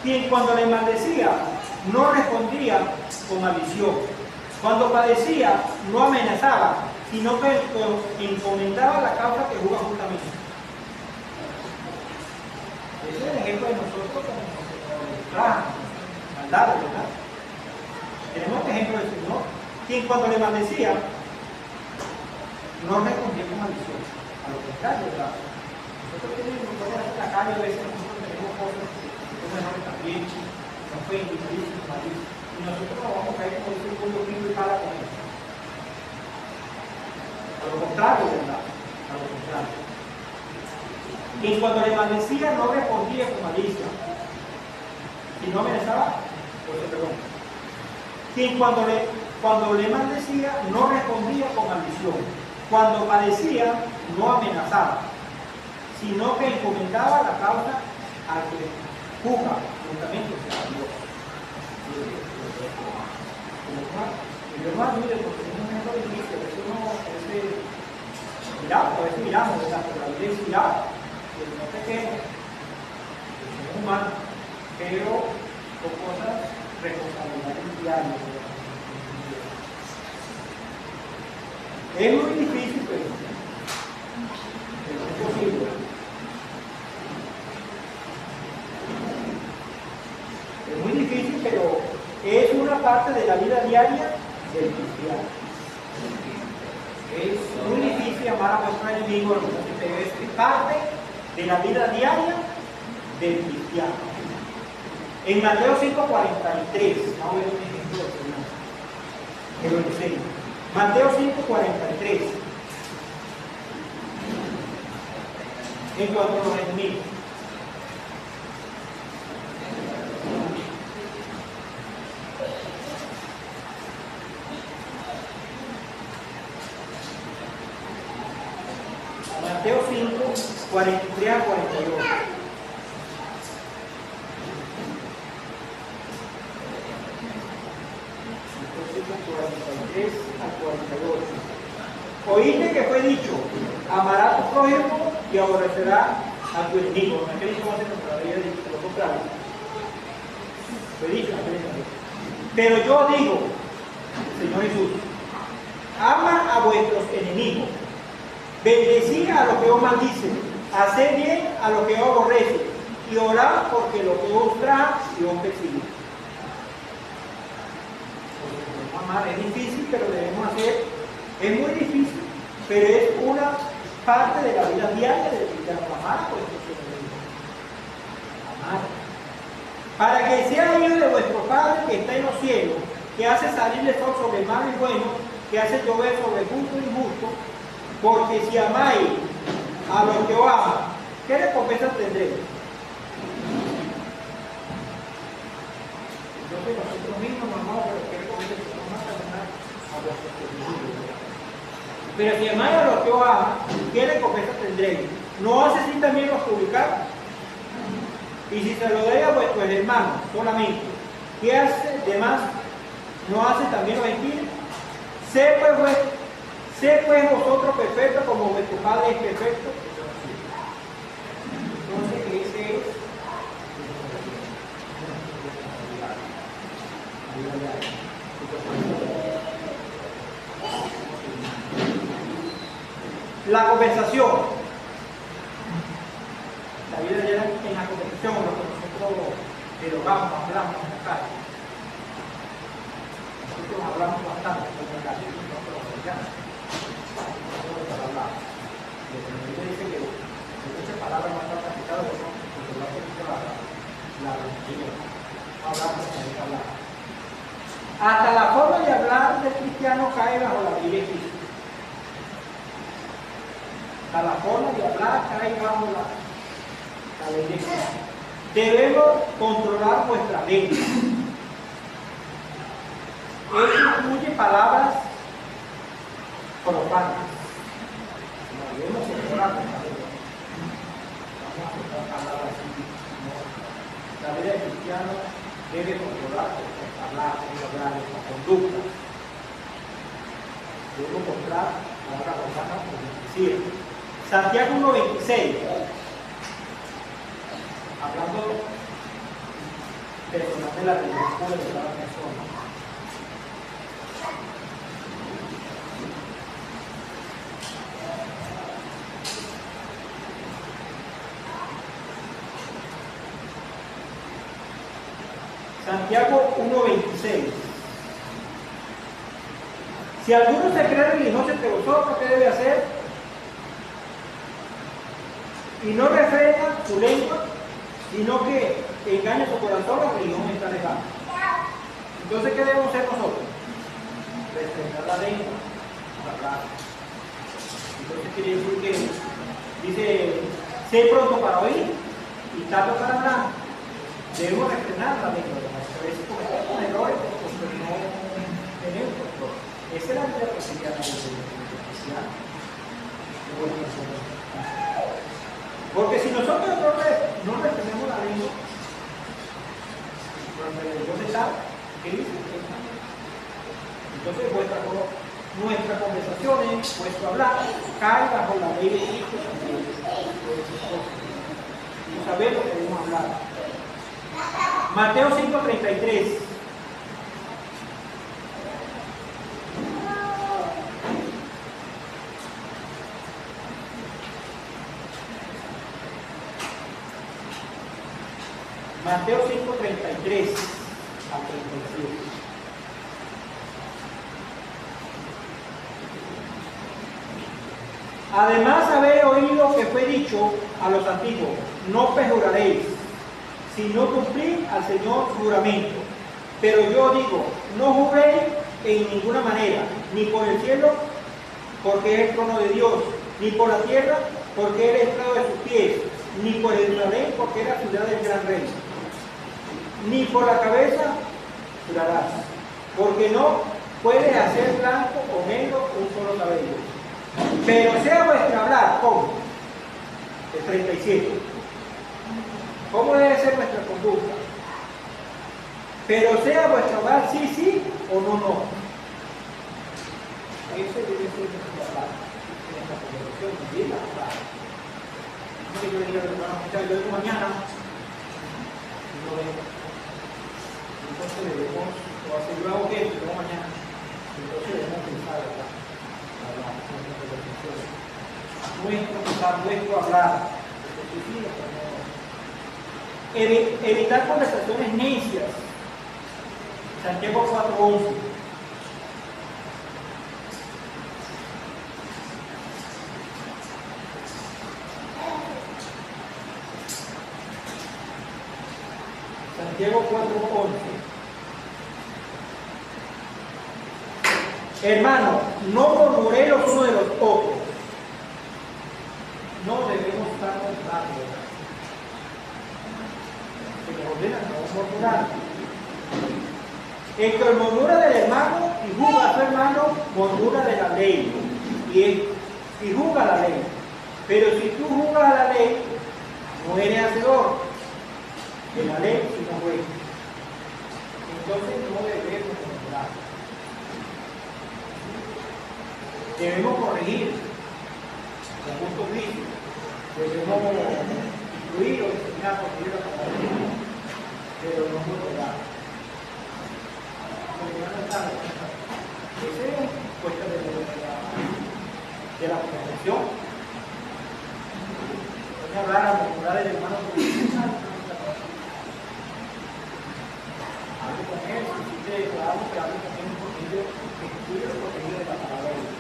Quien cuando le maldecía no respondía con maldición. Cuando padecía no amenazaba, sino que encomendaba la causa que juzga justamente. Ese es el ejemplo de nosotros como maldad, ¿verdad? Tenemos el ejemplo del Señor, quien cuando le maldecía no respondía con maldición. A lo contrario, ¿verdad? Nosotros tenemos cosas en la calle, a veces nosotros tenemos cosas que mejores también, nos pueden discutir sin malicia. Y nosotros nos vamos a caer como dice un mundo y para con eso. A lo contrario, ¿verdad? A lo contrario. Quien cuando le maldecía no respondía con malicia. Si no amenazaba, pues perdón. Quien cuando le maldecía no respondía con maldición. Cuando padecía no amenazaba, sino que encomendaba la causa al que juzga juntamente a Dios. Y Dios nos ayude porque es un momento difícil, a veces miramos, ¿verdad? Pero la vida es mirar, y el no pequeño, es humano, pero con cosas, responsabilidades diarias. Es muy difícil, pero es posible. Es muy difícil, pero es una parte de la vida diaria del cristiano. Es muy difícil amar a vuestro enemigo, pero es parte de la vida diaria del cristiano. En Mateo 5:43, vamos a ver un ejemplo que lo enseña. Mateo 5:43. En cuanto a los enemigos. Mateo 5:43 a 48. Oíste que fue dicho, amará a tu prójimo y aborrecerá a tu enemigo. No es que dicho antes, pero había dicho lo contrario. Fue dicho, pero yo digo, Señor Jesús, Ama a vuestros enemigos, bendecid a los que os maldicen, haced bien a los que os aborrecen, y orad porque los que os traen y os persiguen. Amar es difícil, pero debemos hacer, es muy difícil, pero es una parte de la vida diaria del cristiano. Amar a vuestros enemigos. Amar. Para que sea hijo de vuestro Padre que está en los cielos, que hace salir el sol sobre el malo y bueno, que hace llover sobre el justo y injusto, porque si amáis a los que os aman, ¿qué recompensa tendréis? Entonces nosotros mismos no amamos, pero ¿qué recompensa tenemos a vuestros enemigos? Pero si amáis a los que os aman, ¿qué recompensa tendréis? ¿No hace así también los publicanos? Y si se lo dais a vuestros hermanos solamente, ¿qué hace de más? ¿No hace también los gentiles? Sé pues vosotros perfectos como vuestro Padre es perfecto. Entonces ese es la conversación. La vida ya en la conversación, lo que nosotros dialogamos, hablamos en la calle. Nosotros hablamos bastante en la calle, nosotros hablamos. Me dice que muchas palabras no están practicadas, porque no la religión. Hablamos con hablar. Hasta la forma de hablar del cristiano cae bajo la ley de Cristo. Hasta la forma de hablar cae bajo la ley de Cristo. Debemos controlar nuestra lengua. Esto incluye palabras profanas. Debemos controlar nuestra lengua. Vamos a contar palabras así. La vida del cristiano debe controlar hablar, nuestra conducta. Debemos controlar palabras profanas como decir. Santiago 1:26. Hablando personal de la religión de cada persona. Santiago 1:26. Si alguno se cree religioso entre vosotros, ¿qué debe hacer? Y no refrena su lengua, sino que engaña su corazón, la religión está lejana. Entonces, ¿qué debemos hacer nosotros? Refrenar la lengua, hablar. Entonces quiere decir que dice, sé pronto para oír y tardo para hablar. Debemos refrenar la lengua. A veces cometemos errores porque no tenemos control. Esa es la vida cotidiana del cristiano. Porque si nosotros no retenemos la lengua, ¿dónde está? ¿Qué dice? Entonces nuestras conversaciones, nuestro hablar, cae bajo la ley de Cristo también. Y saber lo que debemos hablar. Mateo 5:33. Mateo 5:33 al 37. Además habéis oído que fue dicho a los antiguos, no perjuraréis, sino cumplir al Señor juramento. Pero yo digo, no juréis en ninguna manera, ni por el cielo, porque es el trono de Dios, ni por la tierra, porque es el estrado de sus pies, ni por Jerusalén, porque es la ciudad del gran rey. Ni por la cabeza jurarás, porque no puedes hacer blanco o negro un solo cabello. Pero sea vuestro hablar, ¿cómo? El 37. ¿Cómo debe ser nuestra conducta? Pero sea vuestro hablar sí, sí o no, no. Ese debe ser nuestro hablar. Nuestra conversación también la hablar. No que yo le diga a los hermanos, yo digo mañana, y no vengo. Entonces debemos, o hacer yo hago esto, luego mañana. Entonces debemos pensar, ¿verdad? nuestro pensar, nuestro hablar. Evitar conversaciones necias. Santiago 4:11. Santiago 4:11. Hermanos, no murmuréis los unos de los otros. No debemos estar murmurando. Se nos ordena no murmurar. El que murmura del hermano y juzga a su hermano, murmura de la ley. Y juzga la ley. Pero si tú juzgas a la ley, no eres hacedor de la ley, sino juez. Entonces no debemos murmurar. Debemos corregir con gusto Cristo. Debemos incluir o enseñar por medio de la palabra, pero no murmurar. Ese es cuesta de la conversación. Voy a hablar a murmurar del hermano hable con él, si te claro que hable con él porque ellos estudian el contenido de la palabra de Dios.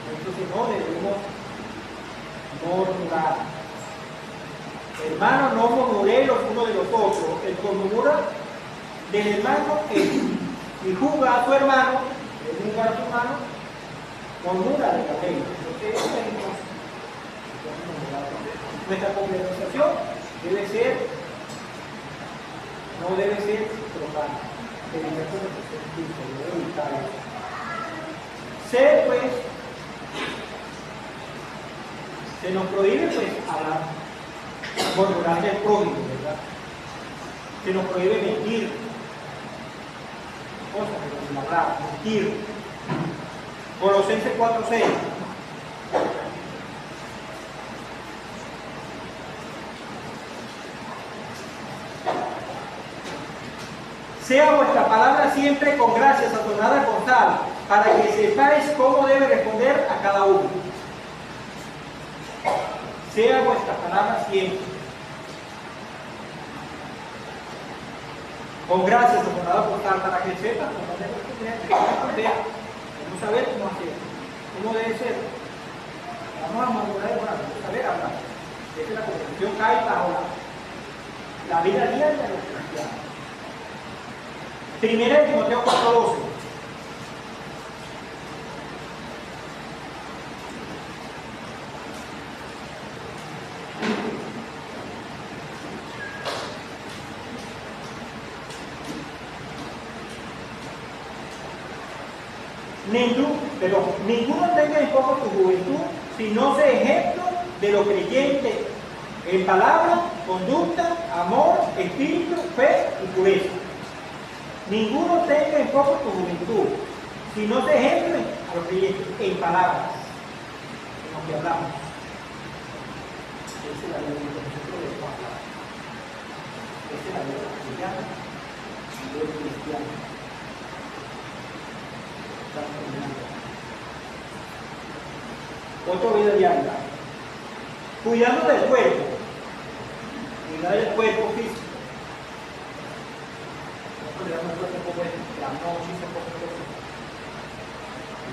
Entonces no debemos murmurar. Hermanos, no murmuréis los unos de los otros. El que murmura del hermano y juzga a su hermano, murmura de la ley. Entonces, nuestra conversación debe ser, no debe ser profana, debe ser conversación, debe evitar eso. Ser, pues, se nos prohíbe, pues, hablar, murmurar del prójimo, ¿verdad? Se nos prohíbe mentir, cosas que nos hablar, mentir. Colosenses 4:6. Sea vuestra palabra siempre con gracia, sazonada con sal, para que sepáis cómo debe responder a cada uno. Sea vuestra palabra siempre con gracia, sazonada con sal, para que sepas cómo debe responder, cómo saber cómo hacer, cómo debe ser. Vamos a madurar de vamos a saber hablar. Esa es la conversación que hay bajo la vida diaria de los cristianos. Primera de Timoteo 4:12. Ninguno tenga en poco tu juventud, sino sea ejemplo de los creyentes en palabra, conducta, amor, espíritu, fe y pureza. Ninguno tenga en poco tu juventud, sino sea ejemplo a los creyentes en palabras, en lo que hablamos. Esa es la ley de nosotros de hablar. Esa es la ley cristiana y ley cristiana. Otra vida diaria. Cuidando del cuerpo. Cuidar del cuerpo físico. Nosotros le damos el cuerpo como la noche y se pone todo.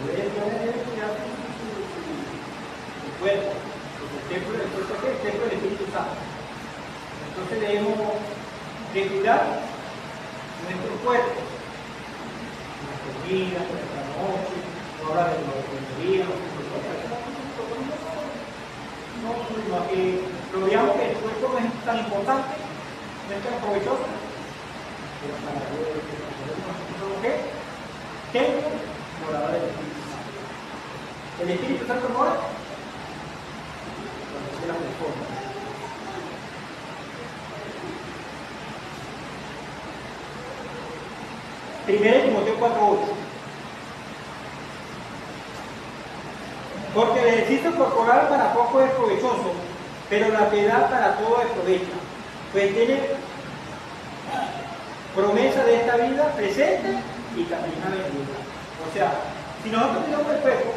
Debe cuidar su cuerpo. Porque el templo del cuerpo es el templo del Espíritu Santo. Entonces debemos de cuidar nuestro cuerpo. Nuestra vida, nuestra noche, no hablar de los días, no, sino que lo veamos que el cuerpo no es tan importante, no es tan provechoso, pero para Dios, ¿qué? Templo, morador del Espíritu Santo. ¿El Espíritu Santo mora? Cuando se la reforma. Primera de Timoteo 4:8. Porque el ejercicio corporal para poco es provechoso, pero la piedad para todo es provecho, pues tiene promesa de esta vida presente y también una venidera. O sea, si nosotros tenemos el cuerpo,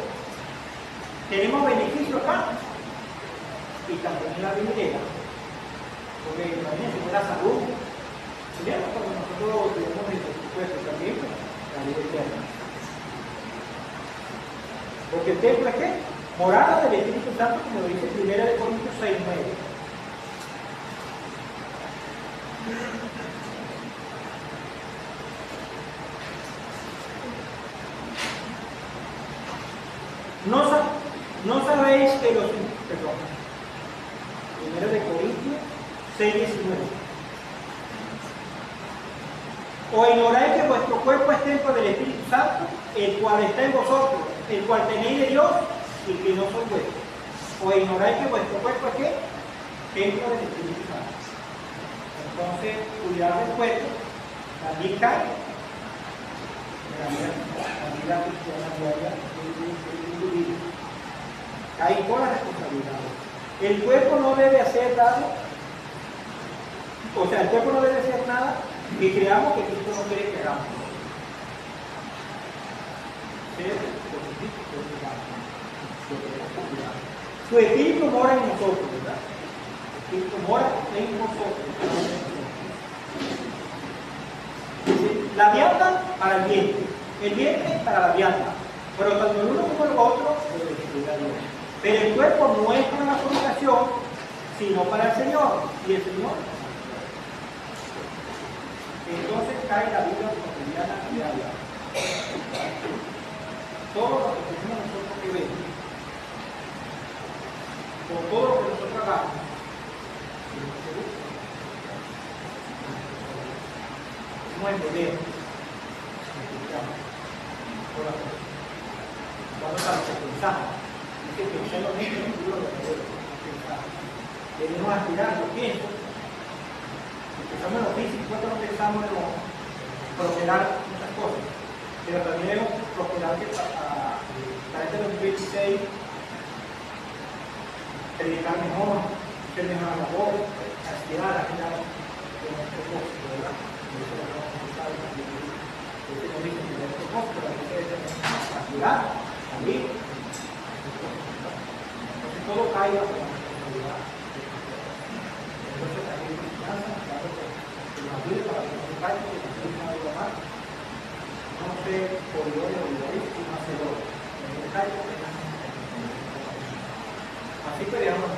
tenemos beneficio acá, y también en la venidera. Porque también es la salud. Primero, cuando nosotros tenemos el presupuesto también, la vida eterna. Porque el templo es ¿qué? Morada del Espíritu Santo, como lo dice 1 Corintios 6:9. No sabéis que los... Perdón. 1 Corintios 6:19. ¿O ignoráis que vuestro cuerpo es templo del Espíritu Santo, el cual está en vosotros, el cual tenéis de Dios y que no sois vuestros? ¿O ignoráis que vuestro cuerpo es qué? Templo del Espíritu Santo. Entonces, cuidar del cuerpo también cae en la vida cristiana diaria del individuo. Cae con las responsabilidades. El cuerpo no debe hacer nada, o sea, el cuerpo no debe hacer nada que creamos que Cristo no quiere que hagamos. Su espíritu mora en nosotros, ¿verdad? El espíritu mora en nosotros. La vianda para el vientre para la vianda. Pero tanto el uno como el otro debe servir a Dios. Pero el cuerpo no es para la fornicación, sino para el Señor. Y el Señor. Entonces cae la vida cotidiana diaria. Todo lo que tenemos nosotros que ver, con todo lo que nosotros hagamos, no es poder, cuando pensamos, dice que pensar lo mismo es lo que pensar. Debemos aspirar, yo pienso. Pensamos en lo físico, nosotros no pensamos en lo prosperar muchas cosas, pero también debemos prosperar que para este 2026 predicar mejor, hacer mejor la labor, aspirar a crear nuestro propósito, ¿verdad? Eso lo vamos a pensar en el dice que nuestro propósito, la gente debe aspirar, salir. Entonces todo cae bajo la responsabilidad. Entonces hay que confianza, claro, que nos ayude para que no caiga, que nos ayude a llamar. No sé, por gloria o gloria, sino hacedor. Así que veamos